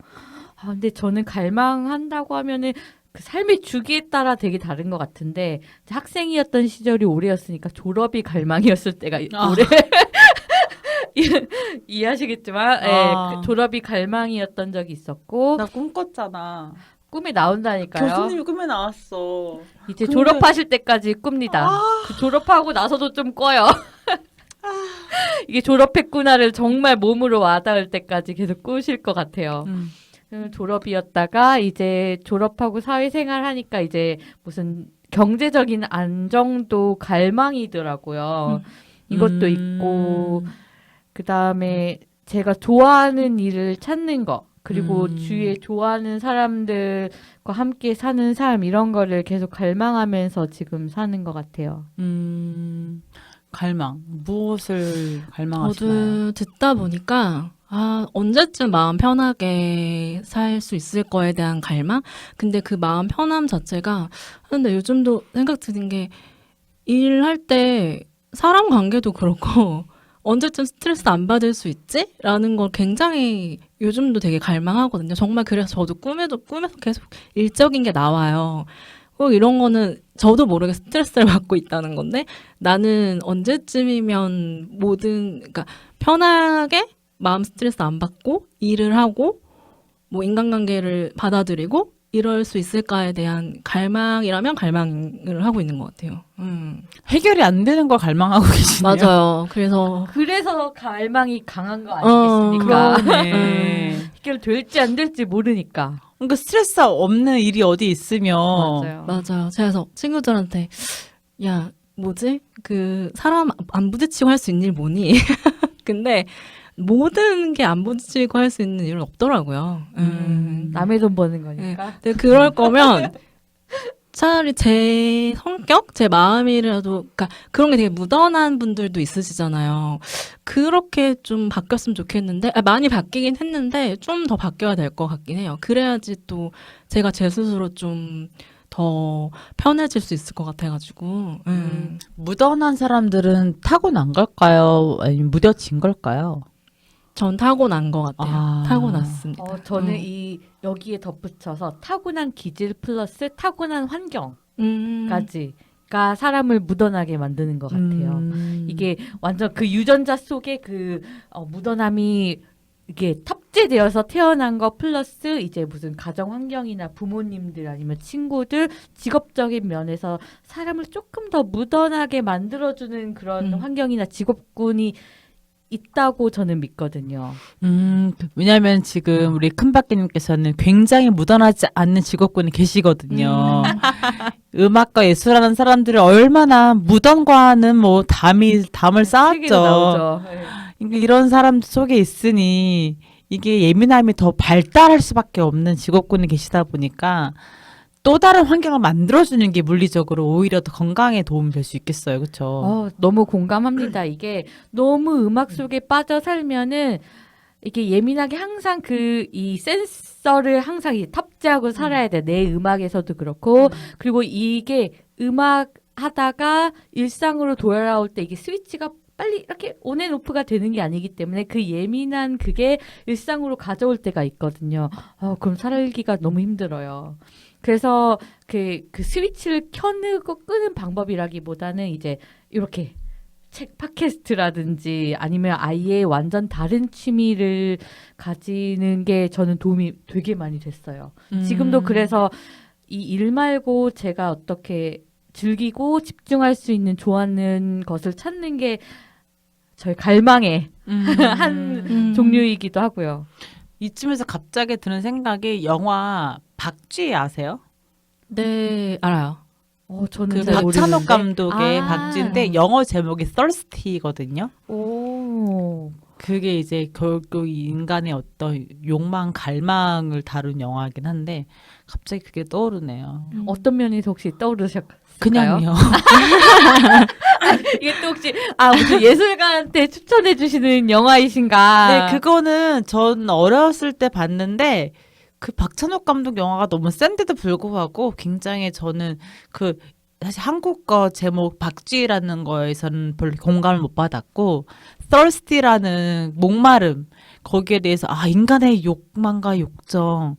근데 저는 갈망한다고 하면은 그 삶의 주기에 따라 되게 다른 것 같은데 학생이었던 시절이 오래였으니까 졸업이 갈망이었을 때가 오래 이해하시겠지만 그 졸업이 갈망이었던 적이 있었고 나 꿈 꿨잖아. 꿈에 나온다니까요. 교수님이 꿈에 나왔어. 이제 졸업하실 때까지 꿉니다. 그 졸업하고 나서도 좀 꿔요. 이게 졸업했구나를 정말 몸으로 와닿을 때까지 계속 꾸실 것 같아요. 졸업이었다가 이제 졸업하고 사회생활 하니까 이제 무슨 경제적인 안정도 갈망이더라고요. 이것도 있고 그 다음에 제가 좋아하는 일을 찾는 거 그리고 주위에 좋아하는 사람들과 함께 사는 삶 이런 거를 계속 갈망하면서 지금 사는 것 같아요. 갈망. 무엇을 갈망하시나요? 저도 듣다 보니까 언제쯤 마음 편하게 살 수 있을 거에 대한 갈망? 근데 그 마음 편함 자체가 근데 요즘도 생각 드는 게 일할 때 사람 관계도 그렇고 언제쯤 스트레스 안 받을 수 있지? 라는 걸 굉장히 요즘도 되게 갈망하거든요. 정말 그래서 저도 꿈에서 계속 일적인 게 나와요. 꼭 이런 거는 저도 모르게 스트레스를 받고 있다는 건데 나는 언제쯤이면 그러니까 편하게 마음 스트레스 안 받고 일을 하고 뭐 인간관계를 받아들이고 이럴 수 있을까에 대한 갈망이라면 갈망을 하고 있는 것 같아요. 해결이 안 되는 걸 갈망하고 계시네요. 맞아요. 그래서 갈망이 강한 거 아니겠습니까? 그러네. 해결될지 안 될지 모르니까. 그러니까 스트레스 없는 일이 어디 있으면 맞아요. 그래서 친구들한테 야 뭐지? 그 사람 안 부딪히고 할 수 있는 일 뭐니? 근데 모든 게 안 부딪히고 할 수 있는 일은 없더라고요. 남의 돈 버는 거니까. 근데 그럴 거면 차라리 제 성격, 제 마음이라도, 그러니까 그런 게 되게 묻어난 분들도 있으시잖아요. 그렇게 좀 바뀌었으면 좋겠는데, 많이 바뀌긴 했는데 좀 더 바뀌어야 될 것 같긴 해요. 그래야지 또 제가 제 스스로 좀 더 편해질 수 있을 것 같아가지고. 묻어난 사람들은 타고난 걸까요? 아니면 무뎌진 걸까요? 전 타고난 것 같아요. 아. 타고났습니다. 저는 음. 이 여기에 덧붙여서 타고난 기질 플러스 타고난 환경까지가 사람을 묻어나게 만드는 것 같아요. 이게 완전 그 유전자 속에 그 묻어남이 이게 탑재되어서 태어난 거 플러스 이제 무슨 가정 환경이나 부모님들 아니면 친구들 직업적인 면에서 사람을 조금 더 묻어나게 만들어주는 그런 환경이나 직업군이 있다고 저는 믿거든요. 왜냐면 지금 우리 큰박기님께서는 굉장히 묻어나지 않는 직업군이 계시거든요. 음악과 예술하는 사람들이 얼마나 무덤과는 뭐 담을 책에도 쌓았죠. 나오죠. 네. 그러니까 이런 사람 속에 있으니 이게 예민함이 더 발달할 수밖에 없는 직업군이 계시다 보니까 또 다른 환경을 만들어주는 게 물리적으로 오히려 더 건강에 도움이 될 수 있겠어요. 그렇죠? 너무 공감합니다. 이게 너무 음악 속에 빠져 살면은 이게 예민하게 항상 이 센서를 항상 탑재하고 살아야 돼. 내 음악에서도 그렇고 그리고 이게 음악 하다가 일상으로 돌아올 때 이게 스위치가 빨리 이렇게 온앤오프가 되는 게 아니기 때문에 그 예민한 그게 일상으로 가져올 때가 있거든요. 그럼 살기가 너무 힘들어요. 그래서 그 스위치를 켜고 끄는 방법이라기보다는 이제 이렇게 책 팟캐스트라든지 아니면 아예 완전 다른 취미를 가지는 게 저는 도움이 되게 많이 됐어요. 지금도 그래서 이 일 말고 제가 어떻게 즐기고 집중할 수 있는 좋아하는 것을 찾는 게 저의 갈망의 한 종류이기도 하고요. 이쯤에서 갑자기 드는 생각이 영화 박쥐 아세요? 네, 알아요. 저는 그 잘 박찬욱 모르는데. 감독의 아. 박쥐인데 영어 제목이 Thirsty거든요. 오. 그게 이제 결국 이 인간의 어떤 욕망, 갈망을 다룬 영화이긴 한데 갑자기 그게 떠오르네요. 어떤 면에서 혹시 떠오르셨을까요? 그냥요. 이게 또 혹시 무슨 예술가한테 추천해 주시는 영화이신가? 네, 그거는 전 어렸을 때 봤는데 그 박찬욱 감독 영화가 너무 센데도 불구하고 굉장히 저는 사실 한국어 제목 박쥐라는 거에서는 별로 공감을 못 받았고 thirsty라는 목마름 거기에 대해서 인간의 욕망과 욕정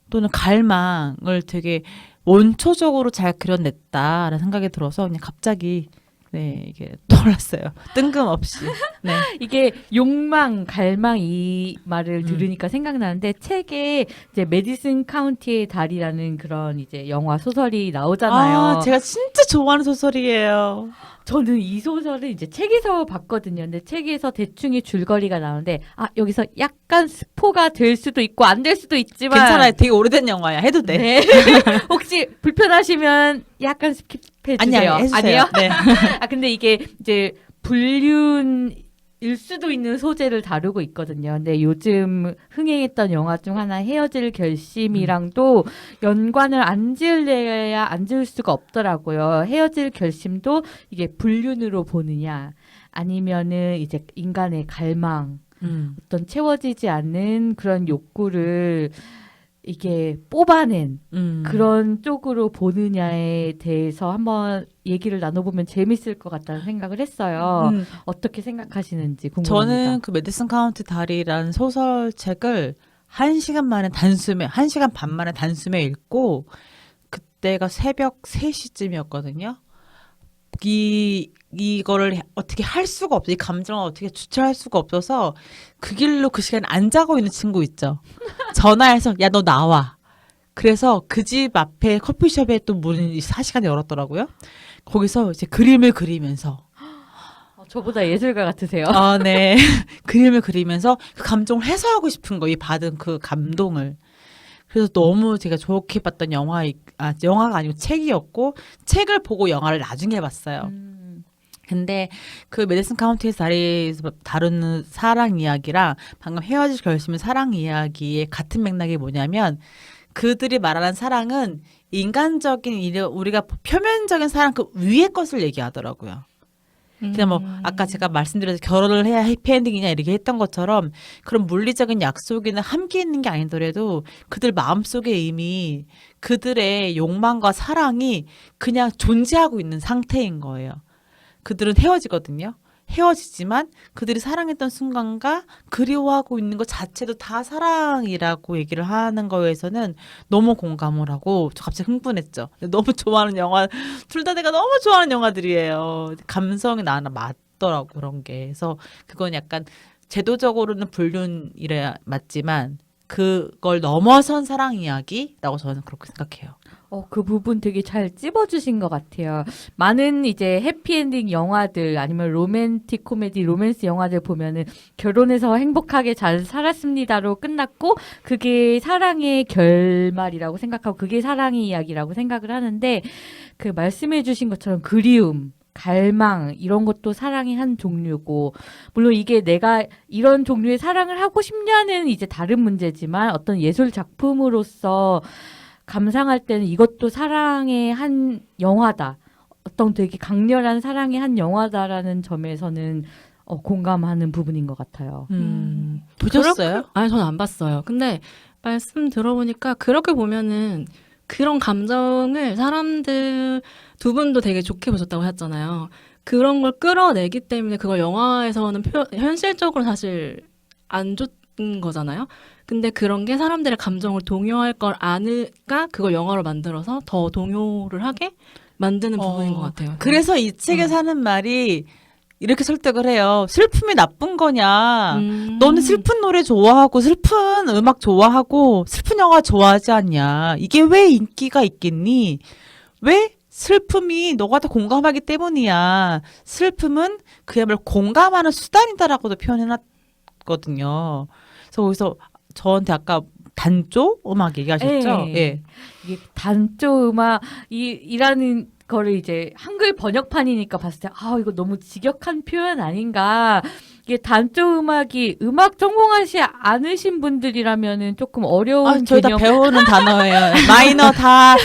또는 갈망을 되게 원초적으로 잘 그려냈다라는 생각이 들어서 그냥 갑자기 이게 떠올랐어요. 뜬금없이. 네. 이게 욕망, 갈망 이 말을 들으니까 생각나는데 책에 이제 메디슨 카운티의 달이라는 그런 이제 영화 소설이 나오잖아요. 제가 진짜 좋아하는 소설이에요. 저는 이 소설을 이제 책에서 봤거든요. 근데 책에서 대충의 줄거리가 나오는데 여기서 약간 스포가 될 수도 있고 안 될 수도 있지만 괜찮아요. 되게 오래된 영화야. 해도 돼. 네. 혹시 불편하시면 약간 스킵해 주세요. 해주세요. 아니요? 네. 근데 이게 이제 불륜일 수도 있는 소재를 다루고 있거든요. 근데 요즘 흥행했던 영화 중 하나 헤어질 결심이랑도 연관을 안 지으려야 안 지을 수가 없더라고요. 헤어질 결심도 이게 불륜으로 보느냐 아니면은 이제 인간의 갈망 어떤 채워지지 않는 그런 욕구를 이게 뽑아낸 그런 쪽으로 보느냐에 대해서 한번 얘기를 나눠보면 재밌을 것 같다는 생각을 했어요. 어떻게 생각하시는지 궁금합니다. 저는 그 메디슨 카운티 달이라는 소설책을 1시간 반 만에 단숨에 읽고 그때가 새벽 3시쯤이었거든요. 이거를 어떻게 할 수가 없어. 이 감정을 어떻게 주체할 수가 없어서 그 길로 그 시간에 안 자고 있는 친구 있죠. 전화해서 야, 너 나와. 그래서 그 집 앞에 커피숍에 또 문이 4시간에 열었더라고요. 거기서 이제 그림을 그리면서 저보다 예술가 같으세요. 네. 그림을 그리면서 그 감정을 해소하고 싶은 거, 이 받은 그 감동을. 그래서 너무 제가 좋게 봤던 영화가 아니고 책이었고, 책을 보고 영화를 나중에 봤어요. 근데 그 메디슨 카운티의 달에서 다루는 사랑 이야기랑 방금 헤어질 결심의 사랑 이야기의 같은 맥락이 뭐냐면, 그들이 말하는 사랑은 인간적인 우리가 표면적인 사랑 그 위의 것을 얘기하더라고요. 그냥 뭐 아까 제가 말씀드린 결혼을 해야 해피엔딩이냐 이렇게 했던 것처럼 그런 물리적인 약속이나 함께 있는 게 아니더라도 그들 마음속에 이미 그들의 욕망과 사랑이 그냥 존재하고 있는 상태인 거예요. 그들은 헤어지거든요. 헤어지지만 그들이 사랑했던 순간과 그리워하고 있는 것 자체도 다 사랑이라고 얘기를 하는 거에서는 너무 공감을 하고 저 갑자기 흥분했죠. 너무 좋아하는 영화, 둘 다 내가 너무 좋아하는 영화들이에요. 감성이 나는 맞더라고 그런 게. 그래서 그건 약간 제도적으로는 불륜이래 맞지만 그걸 넘어선 사랑 이야기라고 저는 그렇게 생각해요. 그 부분 되게 잘 찝어주신 것 같아요. 많은 이제 해피엔딩 영화들 아니면 로맨틱 코미디, 로맨스 영화들 보면은 결혼해서 행복하게 잘 살았습니다로 끝났고 그게 사랑의 결말이라고 생각하고 그게 사랑의 이야기라고 생각을 하는데 그 말씀해주신 것처럼 그리움, 갈망 이런 것도 사랑의 한 종류고 물론 이게 내가 이런 종류의 사랑을 하고 싶냐는 이제 다른 문제지만 어떤 예술 작품으로서 감상할 때는 이것도 사랑의 한 영화다. 어떤 되게 강렬한 사랑의 한 영화다라는 점에서는 공감하는 부분인 것 같아요. 보셨어요? 아니, 저는 안 봤어요. 근데 말씀 들어보니까 그렇게 보면은 그런 감정을 사람들 두 분도 되게 좋게 보셨다고 하셨잖아요. 그런 걸 끌어내기 때문에 그걸 영화에서는 현실적으로 사실 안 좋은 거잖아요. 근데 그런 게 사람들의 감정을 동요할 걸 아니까 그걸 영화로 만들어서 더 동요를 하게 만드는 부분인 것 같아요. 그래서 이 책에서 하는 말이 이렇게 설득을 해요. 슬픔이 나쁜 거냐. 너는 슬픈 노래 좋아하고 슬픈 음악 좋아하고 슬픈 영화 좋아하지 않냐. 이게 왜 인기가 있겠니? 왜? 슬픔이 너가 더 공감하기 때문이야. 슬픔은 그야말로 공감하는 수단이다라고도 표현해놨거든요. 그래서 거기서 저한테 아까 단조 음악 얘기하셨죠? 네. 예. 이게 단조 음악이라는 거를 이제 한글 번역판이니까 봤을 때 이거 너무 직역한 표현 아닌가. 이게 단조 음악이 음악 전공하지 않으신 분들이라면은 조금 어려운 저희 다 개념. 배우는 단어예요. 마이너 다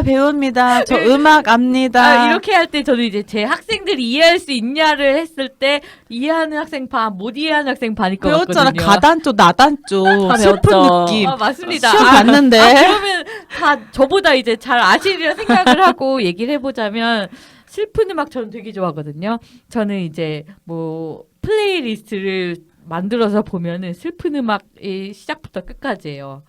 배웁니다. 저 음악 압니다. 이렇게 할 때 저는 이제 제 학생들이 이해할 수 있냐를 했을 때 이해하는 학생 반, 못 이해하는 학생 반일 것 배웠잖아. 같거든요. 가단조, 나단조. 슬픈 배웠죠. 느낌. 맞습니다. 시험 봤는데. 그러면 다 저보다 이제 잘 아시리라 생각을 하고 얘기를 해보자면 슬픈 음악 저는 되게 좋아하거든요. 저는 이제 뭐 플레이리스트를 만들어서 보면은 슬픈 음악이 시작부터 끝까지예요.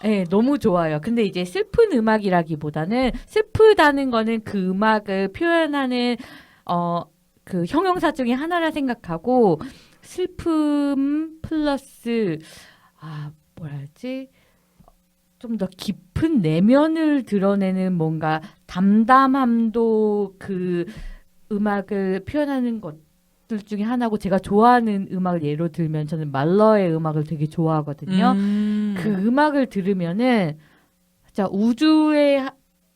네, 너무 좋아요. 근데 이제 슬픈 음악이라기보다는 슬프다는 거는 그 음악을 표현하는 그 형용사 중에 하나라 생각하고 슬픔 플러스 뭐라 하지? 좀 더 깊은 내면을 드러내는 뭔가 담담함도 그 음악을 표현하는 것들 중에 하나고 제가 좋아하는 음악을 예로 들면 저는 말러의 음악을 되게 좋아하거든요. 그 음악을 들으면은 진짜 우주의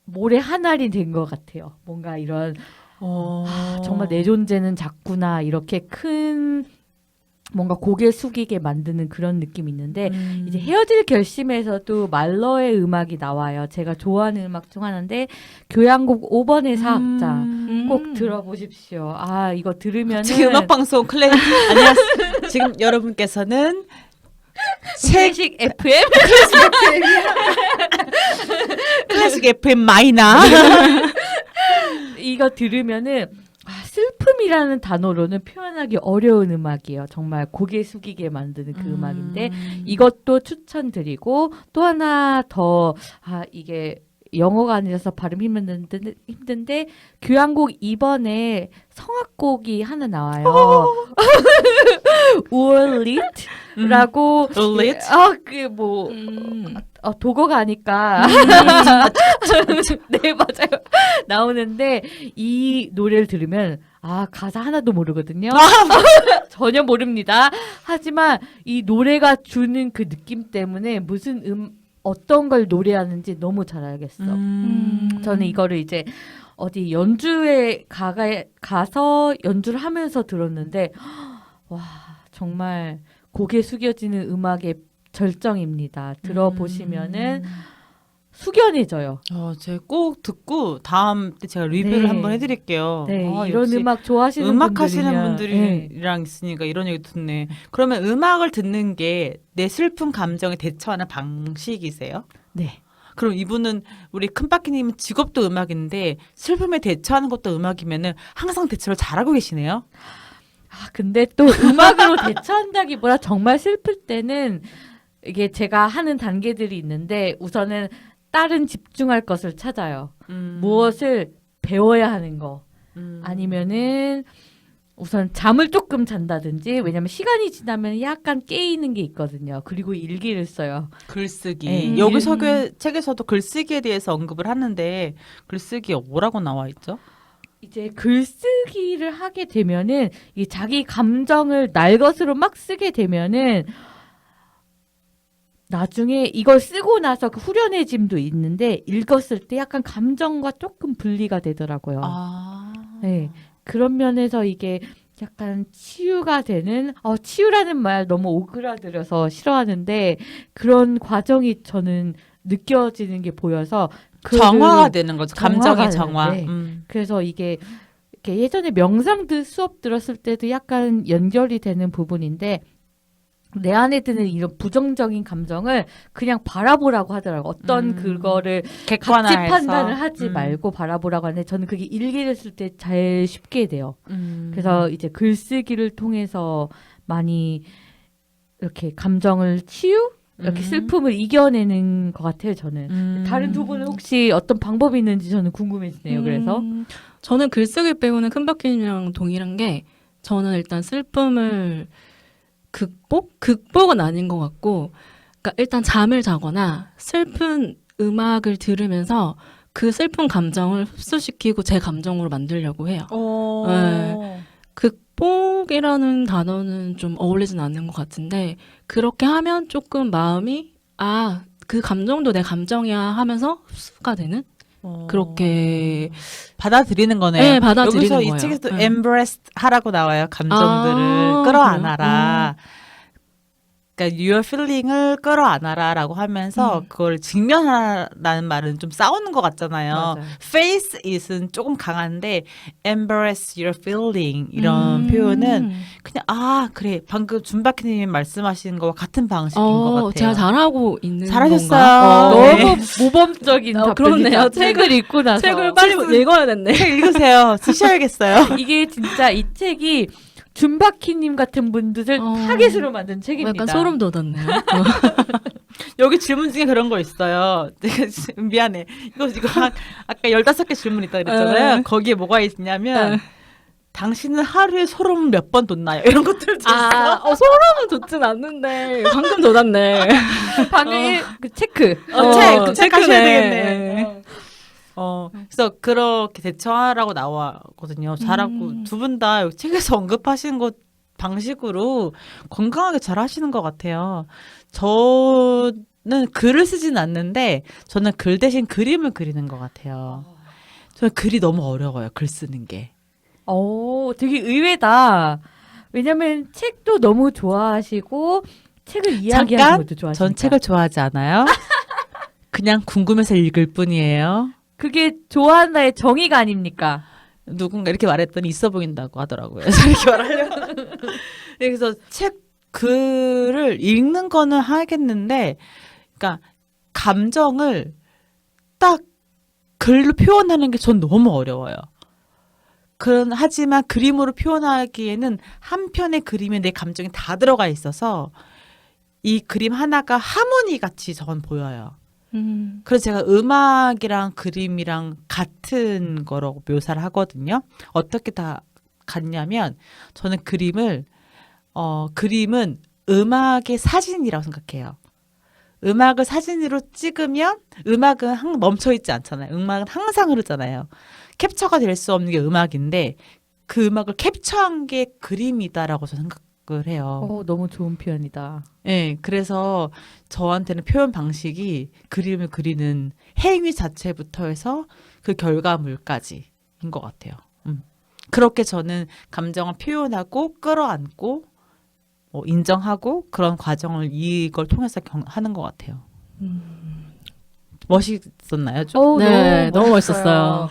모래 하늘이 된 것 같아요. 뭔가 이런 정말 내 존재는 작구나 이렇게 큰 뭔가 고개 숙이게 만드는 그런 느낌이 있는데 이제 헤어질 결심에서도 말러의 음악이 나와요. 제가 좋아하는 음악 중 하나인데 교향곡 5번의 사학자 꼭 들어보십시오. 이거 들으면은 지금 음악방송 안녕하세요. 지금 여러분께서는 클래식 FM 클래식 FM 마이너 이거 들으면은 슬픔이라는 단어로는 표현하기 어려운 음악이에요. 정말 고개 숙이게 만드는 그 음악인데 이것도 추천드리고 또 하나 더 이게 영어가 아니라서 발음 힘든데 교향곡 2번에 성악곡이 하나 나와요. 울릿라고 도거가 아니까 네 맞아요 나오는데 이 노래를 들으면 가사 하나도 모르거든요. 전혀 모릅니다. 하지만 이 노래가 주는 그 느낌 때문에 어떤 걸 노래하는지 너무 잘 알겠어. 저는 이거를 이제 어디 연주회 가서 연주를 하면서 들었는데 와 정말 고개 숙여지는 음악에 절정입니다. 들어보시면은 숙연해져요. 제가 꼭 듣고 다음 때 제가 리뷰를 네. 한번 해드릴게요. 네, 이런 역시 음악 좋아하시는 음악 하시는 분들이면, 네. 분들이랑 있으니까 이런 얘기 듣네. 그러면 음악을 듣는 게 내 슬픈 감정에 대처하는 방식이세요? 네. 그럼 이분은 우리 큰바퀴님은 직업도 음악인데 슬픔에 대처하는 것도 음악이면은 항상 대처를 잘하고 계시네요. 근데 또 음악으로 대처한다기보다 정말 슬플 때는 이게 제가 하는 단계들이 있는데 우선은 다른 집중할 것을 찾아요. 무엇을 배워야 하는 거. 아니면은 우선 잠을 조금 잔다든지 왜냐면 시간이 지나면 약간 깨이는 게 있거든요. 그리고 일기를 써요. 글쓰기. 네. 여기 책에서도 글쓰기에 대해서 언급을 하는데 글쓰기 뭐라고 나와 있죠? 이제 글쓰기를 하게 되면은 이 자기 감정을 날 것으로 막 쓰게 되면은 나중에 이걸 쓰고 나서 그 후련해짐도 있는데 읽었을 때 약간 감정과 조금 분리가 되더라고요. 네. 그런 면에서 이게 약간 치유가 되는 치유라는 말 너무 오그라들어서 싫어하는데 그런 과정이 저는 느껴지는 게 보여서 정화가 되는 거죠. 감정의 정화가 정화. 네. 그래서 이게 이렇게 예전에 명상들 수업 들었을 때도 약간 연결이 되는 부분인데 내 안에 드는 이런 부정적인 감정을 그냥 바라보라고 하더라고요. 어떤 그거를 같이 객관화해서. 판단을 하지 말고 바라보라고 하는데 저는 그게 일기를 쓸 때 잘 쉽게 돼요. 그래서 이제 글쓰기를 통해서 많이 이렇게 감정을 이렇게 슬픔을 이겨내는 것 같아요, 저는. 다른 두 분은 혹시 어떤 방법이 있는지 저는 궁금해지네요, 그래서. 저는 글쓰기 배우는 큰바퀴님이랑 동일한 게 저는 일단 슬픔을 극복은 아닌 것 같고, 그러니까 일단 잠을 자거나 슬픈 음악을 들으면서 그 슬픈 감정을 흡수시키고 제 감정으로 만들려고 해요. 네. 극복이라는 단어는 좀 어울리진 않는 것 같은데 그렇게 하면 조금 마음이 그 감정도 내 감정이야 하면서 흡수가 되는 그렇게 받아들이는 거네요. 네, 받아들이는 여기서 거예요. 이 책에서도 네. embrace 하라고 나와요. 감정들을 끌어안아라. 그러니까 your feeling을 끌어안아라라고 하면서 그걸 직면하라는 말은 좀 싸우는 것 같잖아요. 맞아요. face it은 조금 강한데 embrace your feeling 이런 표현은 그냥 그래 방금 준바키님이 말씀하신 거와 같은 방식인 것 같아요. 제가 잘하고 있는 잘하셨어요. 건가? 너무 모범적인 그렇네요. 답변이죠. 책을 읽고 나서. 책을 빨리 읽어야겠네. 책 읽으세요. 쓰셔야겠어요. 이게 진짜 이 책이 준바키님 같은 분들을 타겟으로 만든 책입니다. 약간 소름 돋았네요. 여기 질문 중에 그런 거 있어요. 내가 미안해. 이거 아까 15개 질문 있다 그랬잖아요. 거기에 뭐가 있냐면 당신은 하루에 소름 몇 번 돋나요? 이런 것들 있어. 소름은 돋진 않는데 방금 돋았네. 방금 그 체크. 체크하셔야 체크네. 되겠네. 그래서 그렇게 대처하라고 나와거든요. 잘하고 두 분 다 책에서 언급하신 것 방식으로 건강하게 잘 하시는 것 같아요. 저는 글을 쓰진 않는데 저는 글 대신 그림을 그리는 것 같아요. 저는 글이 너무 어려워요. 글 쓰는 게. 되게 의외다. 왜냐면 책도 너무 좋아하시고 책을 이야기하는 것도 좋아하시니까. 전 책을 좋아하지 않아요. 그냥 궁금해서 읽을 뿐이에요. 그게 좋아한다의 정의가 아닙니까? 누군가 이렇게 말했더니 있어 보인다고 하더라고요. 이렇게 말하려고. 그래서 글을 읽는 거는 하겠는데, 그러니까 감정을 딱 글로 표현하는 게 전 너무 어려워요. 하지만 그림으로 표현하기에는 한 편의 그림에 내 감정이 다 들어가 있어서 이 그림 하나가 하모니 같이 전 보여요. 그래서 제가 음악이랑 그림이랑 같은 거라고 묘사를 하거든요. 어떻게 다 같냐면 저는 그림은 음악의 사진이라고 생각해요. 음악을 사진으로 찍으면 음악은 멈춰있지 않잖아요. 음악은 항상 흐르잖아요. 캡처가 될 수 없는 게 음악인데 그 음악을 캡처한 게 그림이다라고 저는 생각을 해요. 너무 좋은 표현이다. 네, 그래서 저한테는 표현 방식이 그림을 그리는 행위 자체부터 해서 그 결과물까지인 것 같아요. 그렇게 저는 감정을 표현하고 끌어안고 인정하고 그런 과정을 이걸 통해서 하는 것 같아요. 멋있었나요? 좀? 네, 너무 멋있었어요.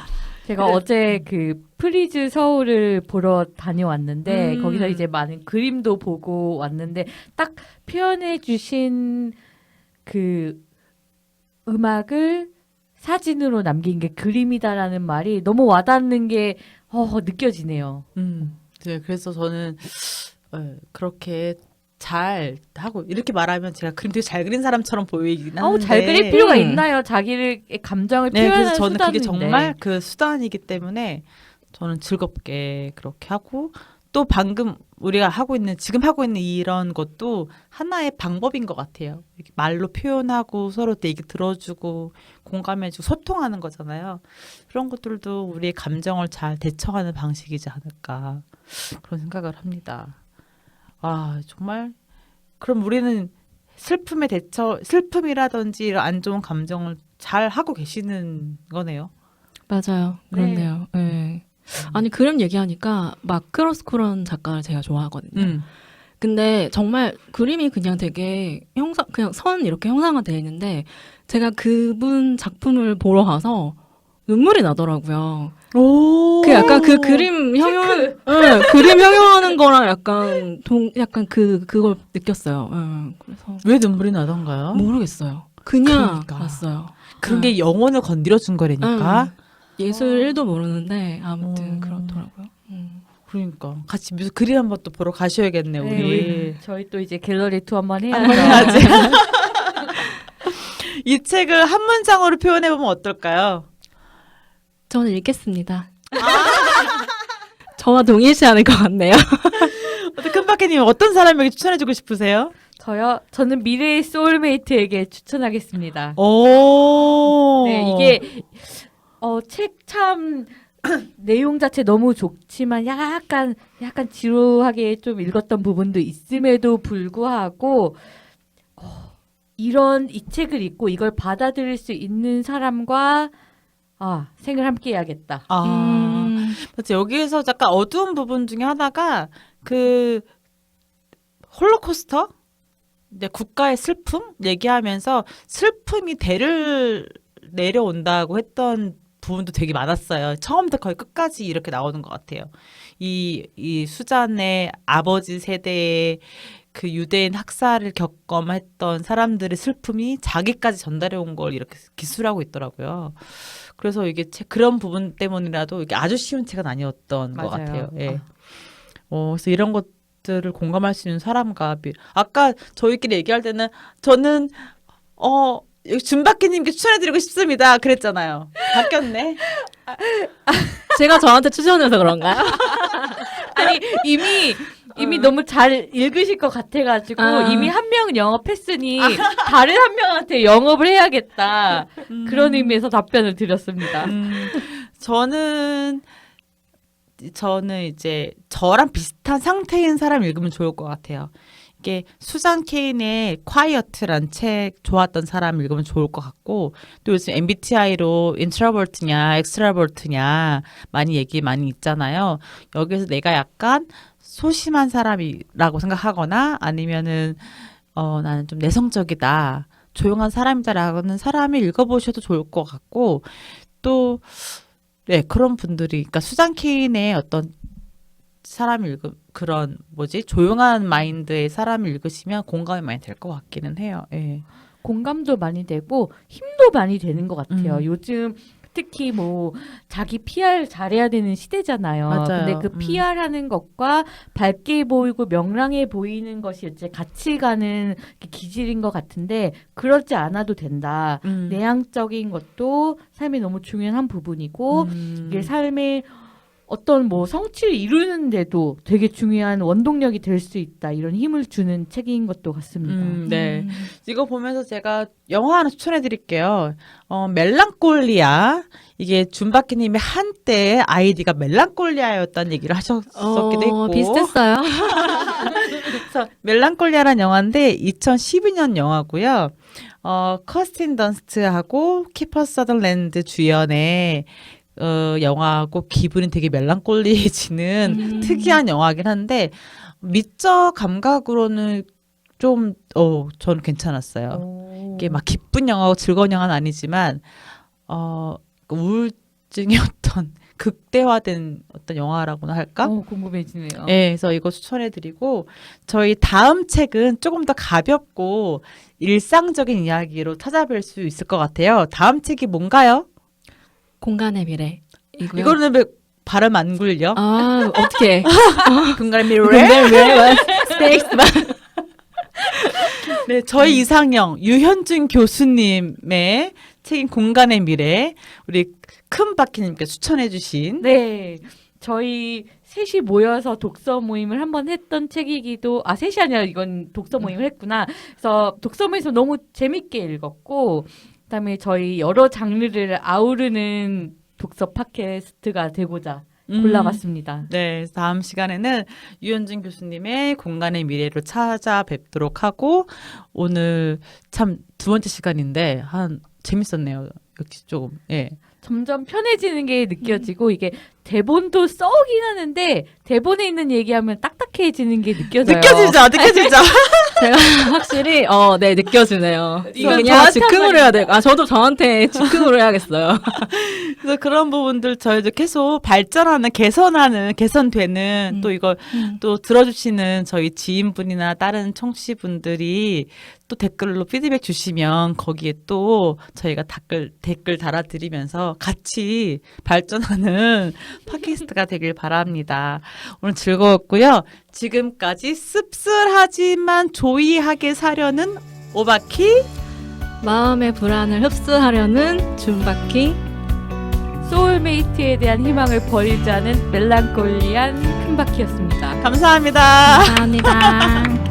제가 어제 그 프리즈 서울을 보러 다녀왔는데 거기서 이제 많은 그림도 보고 왔는데 딱 표현해 주신 그 음악을 사진으로 남긴 게 그림이다라는 말이 너무 와닿는 게 느껴지네요. 네, 그래서 저는 그렇게 잘 하고 이렇게 말하면 제가 그림 되게 잘 그린 사람처럼 보이긴 하는데 잘 그릴 필요가 있나요? 자기의 감정을 네, 표현하는 그래서 저는 그게 수단인데. 정말 그 수단이기 때문에 저는 즐겁게 그렇게 하고 또 방금 우리가 지금 하고 있는 이런 것도 하나의 방법인 것 같아요. 이렇게 말로 표현하고 서로 얘기 들어주고 공감해주고 소통하는 거잖아요. 그런 것들도 우리의 감정을 잘 대처하는 방식이지 않을까 그런 생각을 합니다. 와, 정말 그럼 우리는 슬픔이라든지 이런 안 좋은 감정을 잘 하고 계시는 거네요. 맞아요. 그렇네요. 네. 아니 그림 얘기하니까 마크 로스코라는 작가를 제가 좋아하거든요. 근데 정말 그림이 그냥 되게 그냥 선 이렇게 형상화 되어 있는데 제가 그분 작품을 보러 가서 눈물이 나더라고요. 그 약간 그 그림 그림 형용하는 거랑 약간 그걸 느꼈어요. 그래서 왜 눈물이 나던가요? 모르겠어요. 그냥 그러니까. 봤어요. 그런 게 영혼을 건드려준 거라니까. 예술 1도 모르는데 아무튼 그렇더라고요. 그러니까 같이 그림 한번 또 보러 가셔야겠네 네, 우리. 저희 또 이제 갤러리 투어 한번 한번 해야죠. 해야지. 이 책을 한 문장으로 표현해 보면 어떨까요? 저는 읽겠습니다. 저와 동일시하는 것 같네요. 큰박해님 어떤 사람에게 추천해주고 싶으세요? 저는 미래의 소울메이트에게 추천하겠습니다. 오. 네, 이게 책 참 내용 자체 너무 좋지만 약간 지루하게 좀 읽었던 부분도 있음에도 불구하고 이 책을 읽고 이걸 받아들일 수 있는 사람과 생을 함께 해야겠다. 맞지. 여기에서 약간 어두운 부분 중에 하나가 그 홀로코스터? 이제 국가의 슬픔 얘기하면서 슬픔이 대를 내려온다고 했던 부분도 되게 많았어요. 처음부터 거의 끝까지 이렇게 나오는 것 같아요. 이 수잔의 아버지 세대의 그 유대인 학살을 겪어했던 사람들의 슬픔이 자기까지 전달해 온 걸 이렇게 기술하고 있더라고요. 그래서 이게 그런 부분 때문이라도 이게 아주 쉬운 책은 아니었던 것 맞아요. 같아요. 예. 그래서 이런 것들을 공감할 수 있는 사람과 아까 저희끼리 얘기할 때는 저는 준박희님께 추천해드리고 싶습니다. 그랬잖아요. 바뀌었네. 제가 저한테 추천해서 그런가요? 아니 이미 너무 잘 읽으실 것 같아가지고 이미 한 명 영업했으니 다른 한 명한테 영업을 해야겠다. 그런 의미에서 답변을 드렸습니다. 저는 이제 저랑 비슷한 상태인 사람 읽으면 좋을 것 같아요. 이게 수잔 케인의 quiet란 책 좋았던 사람 읽으면 좋을 것 같고 또 요즘 MBTI로 introvert냐 extrovert냐 얘기 많이 있잖아요. 여기서 내가 약간 소심한 사람이라고 생각하거나 아니면은 나는 좀 내성적이다 조용한 사람이다라는 사람을 읽어보셔도 좋을 것 같고 또 네, 그런 분들이 그러니까 수잔 케인의 어떤 사람을 그런 조용한 마인드의 사람을 읽으시면 공감이 많이 될 것 같기는 해요. 예. 공감도 많이 되고 힘도 많이 되는 것 같아요. 요즘 특히 자기 PR 잘해야 되는 시대잖아요. 맞아요. 근데 그 PR 하는 것과 밝게 보이고 명랑해 보이는 것이 이제 같이 가는 기질인 것 같은데 그러지 않아도 된다. 내향적인 것도 삶에 너무 중요한 한 부분이고 이게 삶의 어떤 성취를 이루는데도 되게 중요한 원동력이 될 수 있다. 이런 힘을 주는 책인 것도 같습니다. 네. 이거 보면서 제가 영화 하나 추천해 드릴게요. 멜랑콜리아. 이게 준바키님의 한때 아이디가 멜랑콜리아였다는 얘기를 하셨었기도 했고. 비슷했어요. 그래서 멜랑콜리아라는 영화인데 2012년 영화고요. 커스틴 던스트하고 키퍼 서덜랜드 주연의 영화고 기분이 되게 멜랑콜리해지는 특이한 영화긴 한데 미적 감각으로는 좀 저는 괜찮았어요. 이게 막 기쁜 영화고 즐거운 영화는 아니지만 우울증의 어떤 극대화된 어떤 영화라고나 할까? 궁금해지네요. 네, 그래서 이거 추천해드리고 저희 다음 책은 조금 더 가볍고 일상적인 이야기로 찾아뵐 수 있을 것 같아요. 다음 책이 뭔가요? 공간의 미래. 이거는 왜 발음 안 굴려? 아, 어떻게? 공간의 미래? 공간의 미래. 스페이스바. 네, 저희 이상형 유현준 교수님의 책인 공간의 미래 우리 큰 바퀴님께 추천해주신 네. 저희 셋이 모여서 독서 모임을 한번 했던 책이기도 셋이 아니라 이건 독서 모임을 했구나. 그래서 독서 모임에서 너무 재밌게 읽었고 그다음에 저희 여러 장르를 아우르는 독서 팟캐스트가 되고자 골라봤습니다. 네, 다음 시간에는 유현준 교수님의 공간의 미래로 찾아뵙도록 하고 오늘 참 두 번째 시간인데 재밌었네요. 역시 조금. 예. 점점 편해지는 게 느껴지고 이게 대본도 써오긴 하는데 대본에 있는 얘기하면 딱딱해지는 게 느껴져요. 느껴지죠. 제가 확실히 네 느껴지네요. 이건 그냥 저한테 즉흥으로 해야 돼. 저도 저한테 즉흥으로 해야겠어요. 그래서 그런 부분들 저희도 계속 발전하는 개선되는 또 이걸 또 들어주시는 저희 지인분이나 다른 청취분들이 또 댓글로 피드백 주시면 거기에 또 저희가 댓글 달아드리면서 같이 발전하는 팟캐스트가 되길 바랍니다. 오늘 즐거웠고요. 지금까지 씁쓸하지만 조이하게 사려는 오바키 마음의 불안을 흡수하려는 줌바퀴. 소울메이트에 대한 희망을 버리지 않은 멜랑콜리한 큰바퀴였습니다. 감사합니다. 감사합니다.